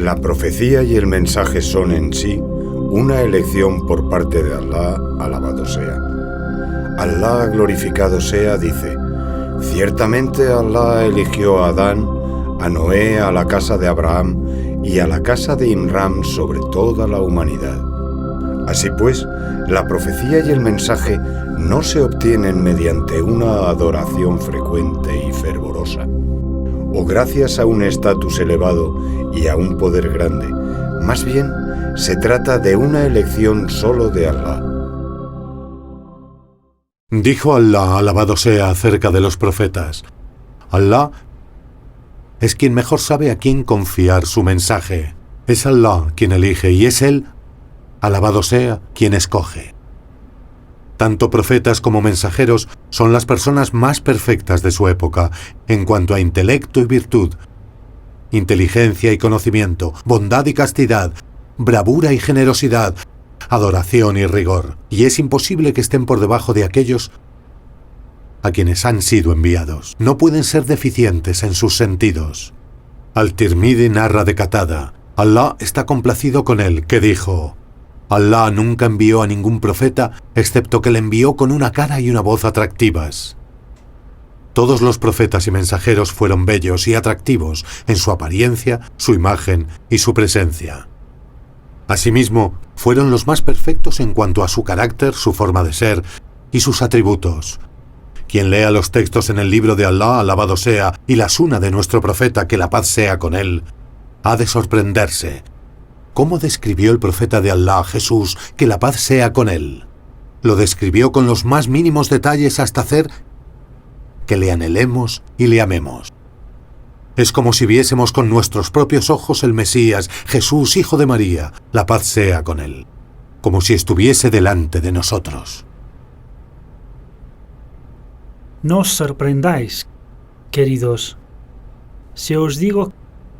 La profecía y el mensaje son en sí una elección por parte de Allah, alabado sea. Allah, glorificado sea, dice: ciertamente Allah eligió a Adán, a Noé, a la casa de Abraham y a la casa de Imrán sobre toda la humanidad. Así pues, la profecía y el mensaje no se obtienen mediante una adoración frecuente y fervorosa, o gracias a un estatus elevado y a un poder grande. Más bien, se trata de una elección solo de Allah. Dijo Allah, alabado sea, acerca de los profetas: Allah es quien mejor sabe a quién confiar su mensaje. Es Allah quien elige y es Él, alabado sea, quien escoge. Tanto profetas como mensajeros son las personas más perfectas de su época en cuanto a intelecto y virtud, inteligencia y conocimiento, bondad y castidad, bravura y generosidad, adoración y rigor. Y es imposible que estén por debajo de aquellos a quienes han sido enviados. No pueden ser deficientes en sus sentidos. Al-Tirmidhi narra de Qatada: Allah está complacido con él, que dijo: Allah nunca envió a ningún profeta excepto que le envió con una cara y una voz atractivas. Todos los profetas y mensajeros fueron bellos y atractivos en su apariencia, su imagen y su presencia. Asimismo, fueron los más perfectos en cuanto a su carácter, su forma de ser y sus atributos. Quien lea los textos en el libro de Allah, alabado sea, y la suna de nuestro profeta, que la paz sea con él, ha de sorprenderse. ¿Cómo describió el profeta de Allah, Jesús, que la paz sea con él? Lo describió con los más mínimos detalles hasta hacer que le anhelemos y le amemos. Es como si viésemos con nuestros propios ojos el Mesías, Jesús, hijo de María, la paz sea con él, como si estuviese delante de nosotros. No os sorprendáis, queridos, si os digo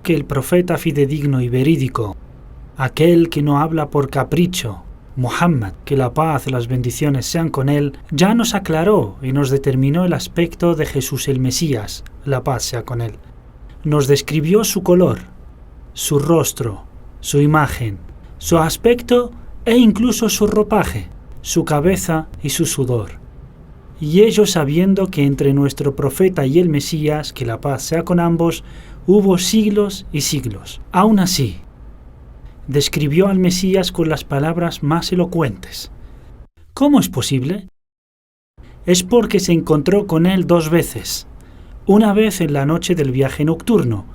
que el profeta fidedigno y verídico, aquel que no habla por capricho, Muhammad, que la paz y las bendiciones sean con él, ya nos aclaró y nos determinó el aspecto de Jesús el Mesías, la paz sea con él. Nos describió su color, su rostro, su imagen, su aspecto e incluso su ropaje, su cabeza y su sudor. Y ellos, sabiendo que entre nuestro profeta y el Mesías, que la paz sea con ambos, hubo siglos y siglos. Aún así, describió al Mesías con las palabras más elocuentes. ¿Cómo es posible? Es porque se encontró con él 2 veces. Una vez en la noche del viaje nocturno,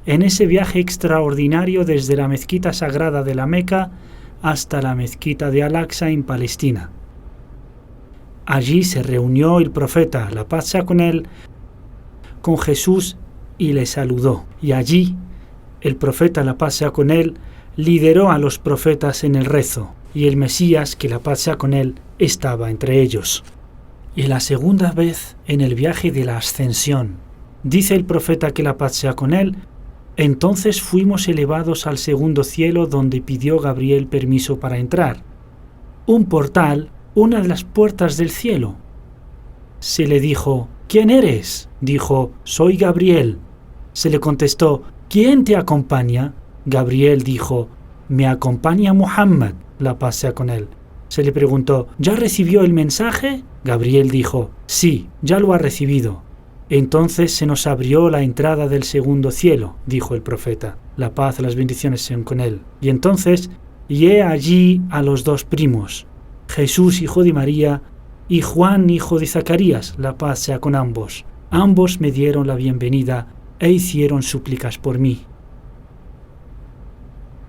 en ese viaje extraordinario desde la mezquita sagrada de la Meca hasta la mezquita de Al-Aqsa en Palestina. Allí se reunió el profeta, la paz sea con él, con Jesús y le saludó. Y allí, el profeta, la paz sea con él, lideró a los profetas en el rezo, y el Mesías, que la paz sea con él, estaba entre ellos. Y la segunda vez, en el viaje de la ascensión, dice el profeta, que la paz sea con él: entonces fuimos elevados al segundo cielo, donde pidió Gabriel permiso para entrar. Un portal, una de las puertas del cielo. Se le dijo: ¿quién eres? Dijo: soy Gabriel. Se le contestó: ¿quién te acompaña? Gabriel dijo: me acompaña Muhammad, la paz sea con él. Se le preguntó: ¿ya recibió el mensaje? Gabriel dijo: sí, ya lo ha recibido. Entonces se nos abrió la entrada del segundo cielo, dijo el profeta, la paz y las bendiciones sean con él. Y entonces, y he allí a los 2 primos, Jesús, hijo de María, y Juan, hijo de Zacarías, la paz sea con ambos. Ambos me dieron la bienvenida e hicieron súplicas por mí.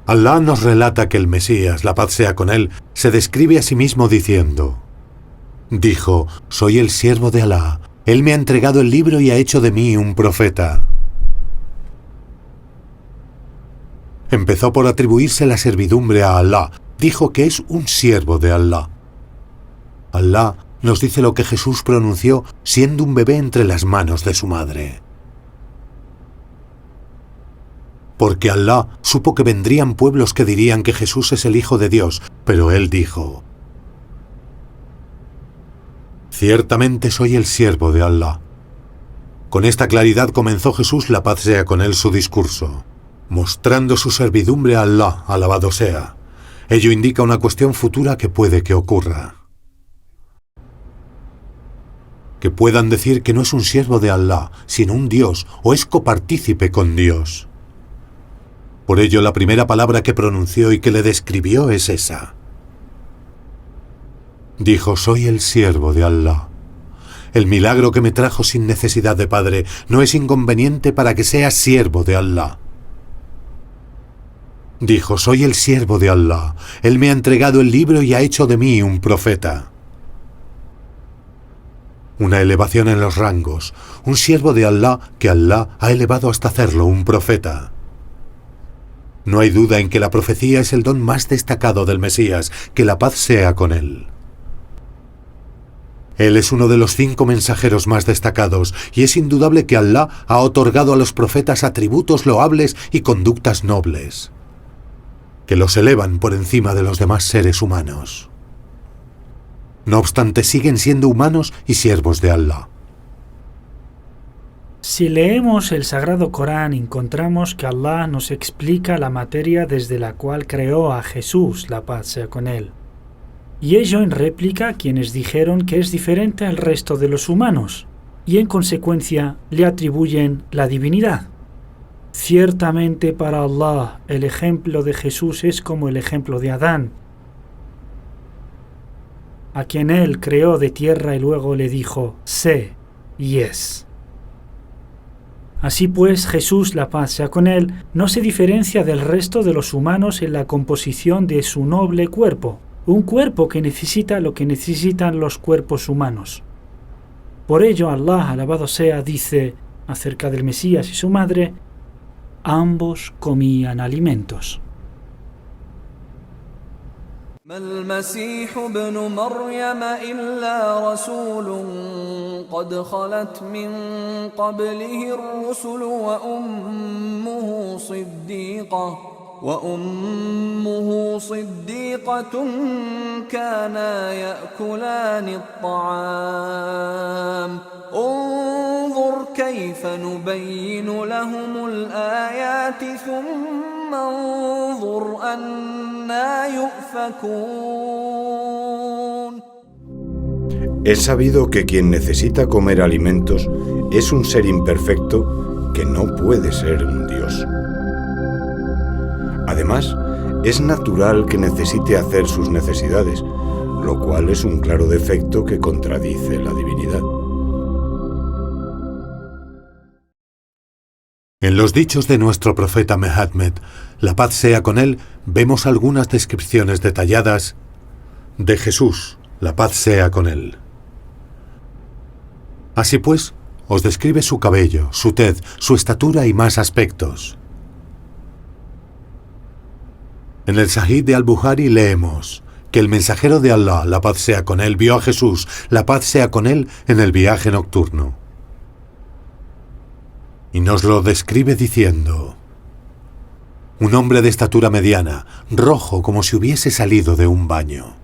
Allah nos relata que el Mesías, la paz sea con él, se describe a sí mismo diciendo: dijo: soy el siervo de Allah, él me ha entregado el libro y ha hecho de mí un profeta. Empezó por atribuirse la servidumbre a Allah. Dijo que es un siervo de Allah. Allah nos dice lo que Jesús pronunció siendo un bebé entre las manos de su madre. Porque Allah supo que vendrían pueblos que dirían que Jesús es el Hijo de Dios, pero él dijo: ciertamente soy el siervo de Allah. Con esta claridad comenzó Jesús, la paz sea con él, su discurso. mostrando su servidumbre a Allah, alabado sea. Ello indica una cuestión futura que puede que ocurra. Que puedan decir que no es un siervo de Allah, sino un Dios, o es copartícipe con Dios. Por ello, la primera palabra que pronunció y que le describió es esa. Dijo: soy el siervo de Allah. El milagro que me trajo sin necesidad de padre no es inconveniente para que sea siervo de Allah. Dijo: soy el siervo de Allah. Él me ha entregado el libro y ha hecho de mí un profeta. Una elevación en los rangos, un siervo de Allah que Allah ha elevado hasta hacerlo un profeta. No hay duda en que la profecía es el don más destacado del Mesías, que la paz sea con él. Él es uno de los 5 mensajeros más destacados, y es indudable que Allah ha otorgado a los profetas atributos loables y conductas nobles, que los elevan por encima de los demás seres humanos. No obstante, siguen siendo humanos y siervos de Allah. Si leemos el Sagrado Corán, encontramos que Allah nos explica la materia desde la cual creó a Jesús, la paz sea con él. Y ello en réplica a quienes dijeron que es diferente al resto de los humanos, y en consecuencia le atribuyen la divinidad. Ciertamente para Allah el ejemplo de Jesús es como el ejemplo de Adán, a quien él creó de tierra y luego le dijo: sé, y es. Así pues, Jesús, la paz sea con él, no se diferencia del resto de los humanos en la composición de su noble cuerpo, un cuerpo que necesita lo que necesitan los cuerpos humanos. Por ello, Allah, alabado sea, dice acerca del Mesías y su madre: ambos comían alimentos. ما المسيح ابن مريم إلا رسول قد خلت من قبله الرسل وأمه صديقة كانا يأكلان الطعام انظر كيف نبين لهم الآيات ثم انظر أنى يؤفكون. Es sabido que quien necesita comer alimentos es un ser imperfecto que no puede ser un Dios. Además, es natural que necesite hacer sus necesidades, lo cual es un claro defecto que contradice la divinidad. En los dichos de nuestro profeta Muhammad, la paz sea con él, vemos algunas descripciones detalladas de Jesús, la paz sea con él. Así pues, os describe su cabello, su tez, su estatura y más aspectos. En el Sahih de Al-Bukhari leemos que el mensajero de Allah, la paz sea con él, vio a Jesús, la paz sea con él, en el viaje nocturno. Y nos lo describe diciendo: un hombre de estatura mediana, rojo como si hubiese salido de un baño.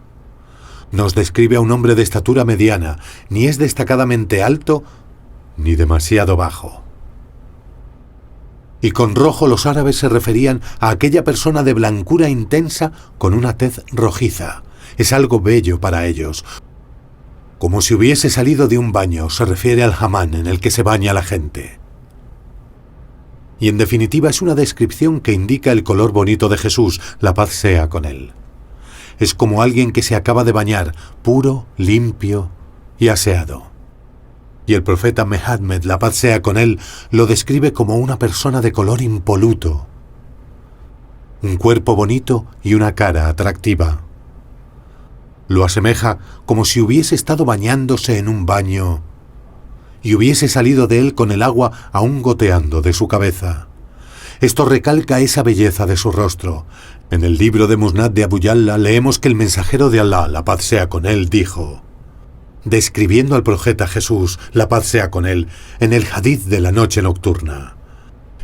Nos describe a un hombre de estatura mediana, ni es destacadamente alto, ni demasiado bajo. Y con rojo los árabes se referían a aquella persona de blancura intensa con una tez rojiza. Es algo bello para ellos. Como si hubiese salido de un baño, se refiere al hamán en el que se baña la gente. Y en definitiva es una descripción que indica el color bonito de Jesús, la paz sea con él. Es como alguien que se acaba de bañar, puro, limpio y aseado. Y el profeta Muhammad, la paz sea con él, lo describe como una persona de color impoluto, un cuerpo bonito y una cara atractiva. Lo asemeja como si hubiese estado bañándose en un baño y hubiese salido de él con el agua aún goteando de su cabeza. Esto recalca esa belleza de su rostro. En el libro de Musnad de Abu Ya'la leemos que el mensajero de Allah, la paz sea con él, dijo, describiendo al profeta Jesús, la paz sea con él, en el hadith de la noche nocturna: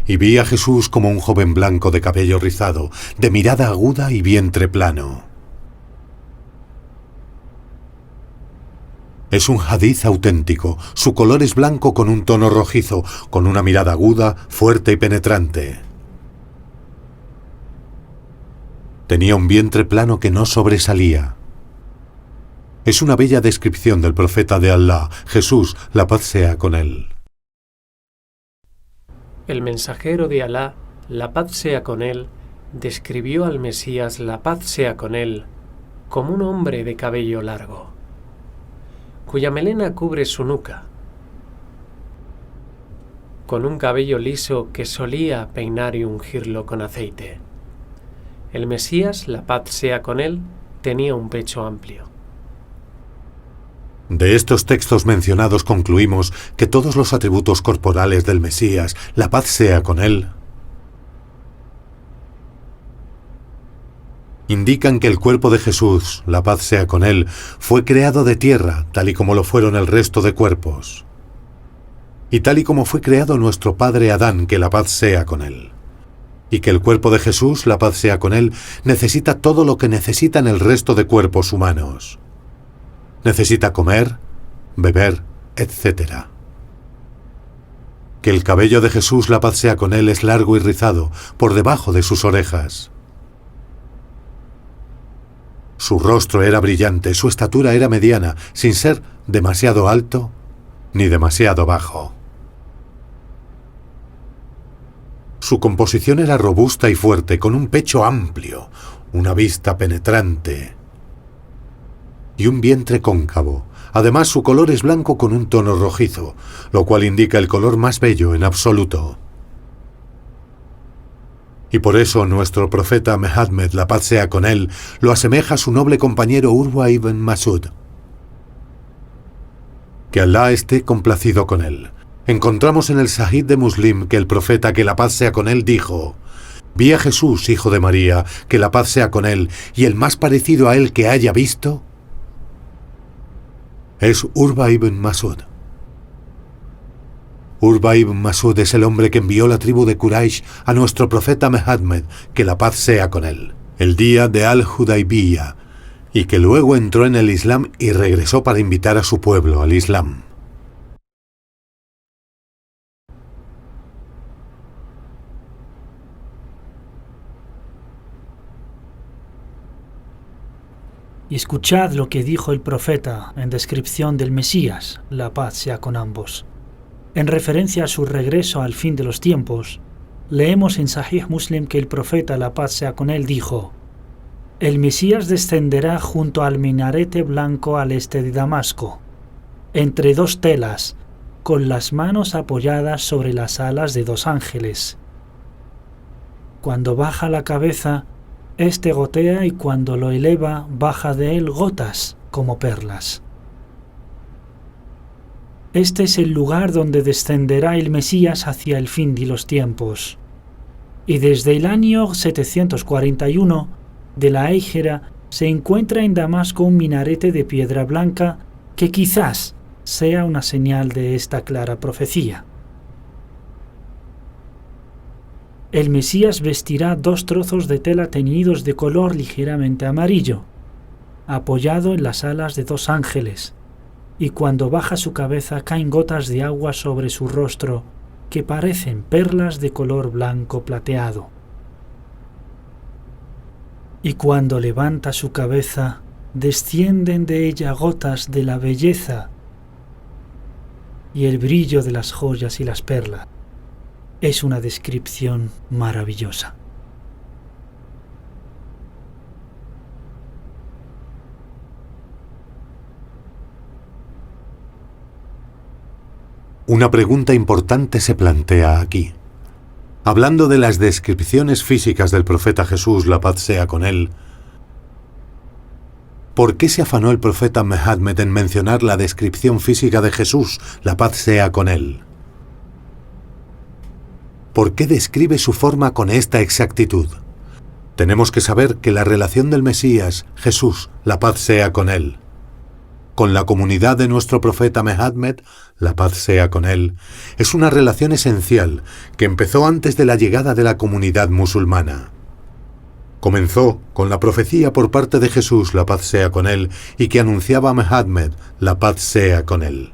y vi a Jesús como un joven blanco de cabello rizado, de mirada aguda y vientre plano. Es un hadith auténtico. Su color es blanco con un tono rojizo, con una mirada aguda, fuerte y penetrante. Tenía un vientre plano que no sobresalía. Es una bella descripción del profeta de Allah, Jesús, la paz sea con él. El mensajero de Alá, la paz sea con él, describió al Mesías, la paz sea con él, como un hombre de cabello largo, cuya melena cubre su nuca, con un cabello liso que solía peinar y ungirlo con aceite. El Mesías, la paz sea con él, tenía un pecho amplio. De estos textos mencionados concluimos que todos los atributos corporales del Mesías, la paz sea con él, indican que el cuerpo de Jesús, la paz sea con él, fue creado de tierra, tal y como lo fueron el resto de cuerpos. Y tal y como fue creado nuestro padre Adán, que la paz sea con él. Y que el cuerpo de Jesús, la paz sea con él, necesita todo lo que necesitan el resto de cuerpos humanos. Necesita comer, beber, etc. Que el cabello de Jesús, la paz sea con él, es largo y rizado, por debajo de sus orejas. Su rostro era brillante, su estatura era mediana, sin ser demasiado alto ni demasiado bajo. Su composición era robusta y fuerte, con un pecho amplio, una vista penetrante y un vientre cóncavo. Además, su color es blanco con un tono rojizo, lo cual indica el color más bello en absoluto. Y por eso nuestro profeta Muhammad, la paz sea con él, lo asemeja a su noble compañero Urwa ibn Mas'ud. Que Allah esté complacido con él. Encontramos en el Sahih de Muslim que el profeta, que la paz sea con él, dijo: vi a Jesús, hijo de María, que la paz sea con él, y el más parecido a él que haya visto es Urwa ibn Mas'ud. Urwa ibn Mas'ud es el hombre que envió la tribu de Quraysh a nuestro profeta Muhammad, que la paz sea con él, el día de Al-Hudaybiyah, y que luego entró en el Islam y regresó para invitar a su pueblo al Islam. Y escuchad lo que dijo el profeta en descripción del Mesías, la paz sea con ambos. En referencia a su regreso al fin de los tiempos, leemos en Sahih Muslim que el profeta, la paz sea con él, dijo: el Mesías descenderá junto al minarete blanco al este de Damasco, entre dos telas, con las manos apoyadas sobre las alas de dos ángeles. Cuando baja la cabeza, este gotea, y cuando lo eleva, baja de él gotas como perlas. Este es el lugar donde descenderá el Mesías hacia el fin de los tiempos. Y desde el año 741 de la Égira se encuentra en Damasco un minarete de piedra blanca que quizás sea una señal de esta clara profecía. El Mesías vestirá dos trozos de tela teñidos de color ligeramente amarillo, apoyado en las alas de dos ángeles, y cuando baja su cabeza caen gotas de agua sobre su rostro que parecen perlas de color blanco plateado. Y cuando levanta su cabeza, descienden de ella gotas de la belleza y el brillo de las joyas y las perlas. Es una descripción maravillosa. Una pregunta importante se plantea aquí. Hablando de las descripciones físicas del profeta Jesús, la paz sea con él, ¿por qué se afanó el profeta Muhammad en mencionar la descripción física de Jesús, la paz sea con él? ¿Por qué describe su forma con esta exactitud? Tenemos que saber que la relación del Mesías, Jesús, la paz sea con él, con la comunidad de nuestro profeta Muhammad, la paz sea con él, es una relación esencial que empezó antes de la llegada de la comunidad musulmana. Comenzó con la profecía por parte de Jesús, la paz sea con él, y que anunciaba a Muhammad, la paz sea con él.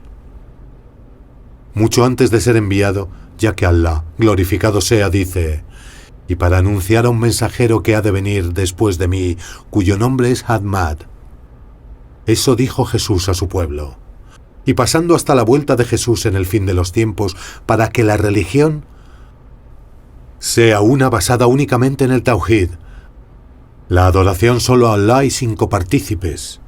Mucho antes de ser enviado, ya que Allah, glorificado sea, dice: y para anunciar a un mensajero que ha de venir después de mí, cuyo nombre es Ahmad. Eso dijo Jesús a su pueblo. Y pasando hasta la vuelta de Jesús en el fin de los tiempos, para que la religión sea una basada únicamente en el Tauhid, la adoración solo a Allah y sin copartícipes,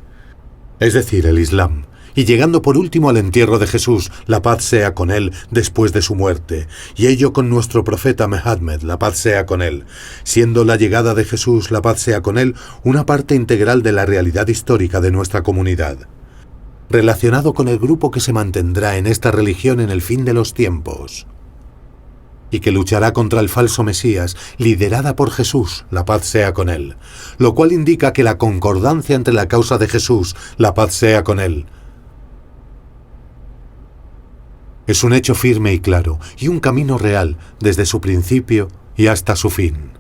es decir, el Islam, y llegando por último al entierro de Jesús, la paz sea con él después de su muerte, y ello con nuestro profeta Muhammad, la paz sea con él, siendo la llegada de Jesús, la paz sea con él, una parte integral de la realidad histórica de nuestra comunidad, relacionado con el grupo que se mantendrá en esta religión en el fin de los tiempos, y que luchará contra el falso Mesías, liderada por Jesús, la paz sea con él, lo cual indica que la concordancia entre la causa de Jesús, la paz sea con él, es un hecho firme y claro, y un camino real desde su principio y hasta su fin.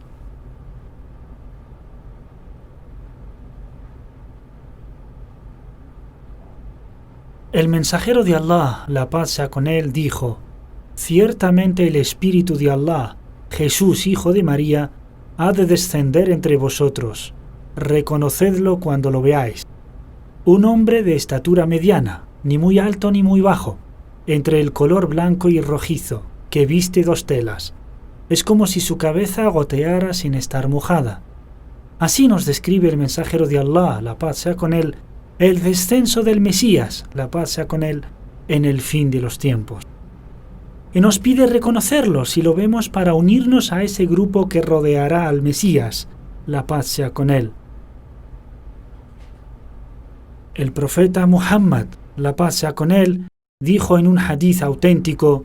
El mensajero de Allah, la paz sea con él, dijo: ciertamente el Espíritu de Allah, Jesús, hijo de María, ha de descender entre vosotros. Reconocedlo cuando lo veáis. Un hombre de estatura mediana, ni muy alto ni muy bajo, entre el color blanco y rojizo, que viste 2 telas. Es como si su cabeza goteara sin estar mojada. Así nos describe el mensajero de Allah, la paz sea con él, el descenso del Mesías, la paz sea con él, en el fin de los tiempos. Y nos pide reconocerlo si lo vemos para unirnos a ese grupo que rodeará al Mesías, la paz sea con él. El profeta Muhammad, la paz sea con él, dijo en un hadiz auténtico: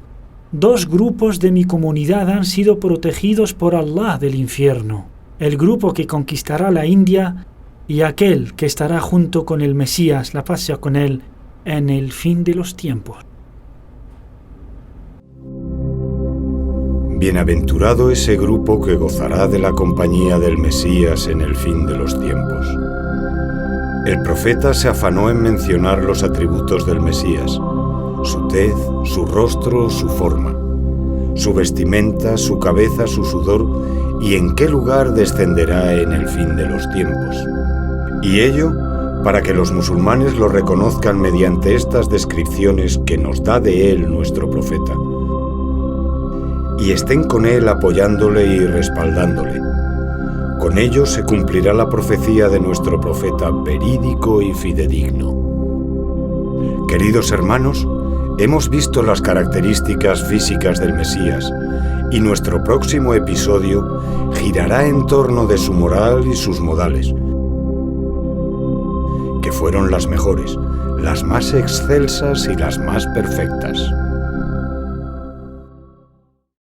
2 grupos de mi comunidad han sido protegidos por Allah del infierno, el grupo que conquistará la India y aquel que estará junto con el Mesías, la paz sea con él, en el fin de los tiempos. Bienaventurado ese grupo que gozará de la compañía del Mesías en el fin de los tiempos. El profeta se afanó en mencionar los atributos del Mesías: su tez, su rostro, su forma, su vestimenta, su cabeza, su sudor, y en qué lugar descenderá en el fin de los tiempos. Y ello para que los musulmanes lo reconozcan mediante estas descripciones que nos da de él nuestro profeta, y estén con él apoyándole y respaldándole. Con ello se cumplirá la profecía de nuestro profeta verídico y fidedigno. Queridos hermanos, hemos visto las características físicas del Mesías, y nuestro próximo episodio girará en torno de su moral y sus modales, que fueron las mejores, las más excelsas y las más perfectas.